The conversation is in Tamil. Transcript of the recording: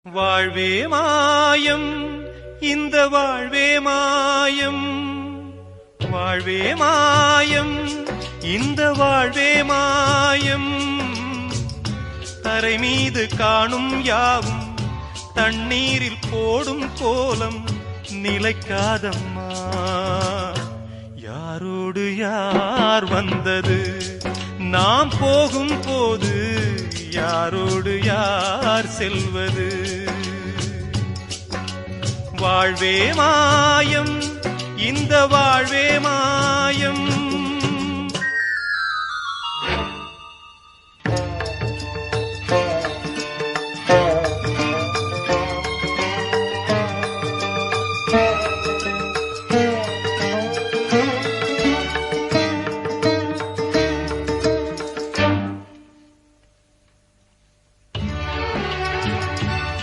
வாழ்வே மாயம், இந்த வாழ்வே மாயம். வாழ்வே மாயம், இந்த வாழ்வே மாயம். தரை மீது காணும் யாவும் தண்ணீரில் போடும் கோலம் நிலைக்காதம்மா. யாரோடு யார் வந்தது, நாம் போகும் போது யாரோடு யார் செல்வது. வாழ்வே மாயம், இந்த வாழ்வே மாயம்.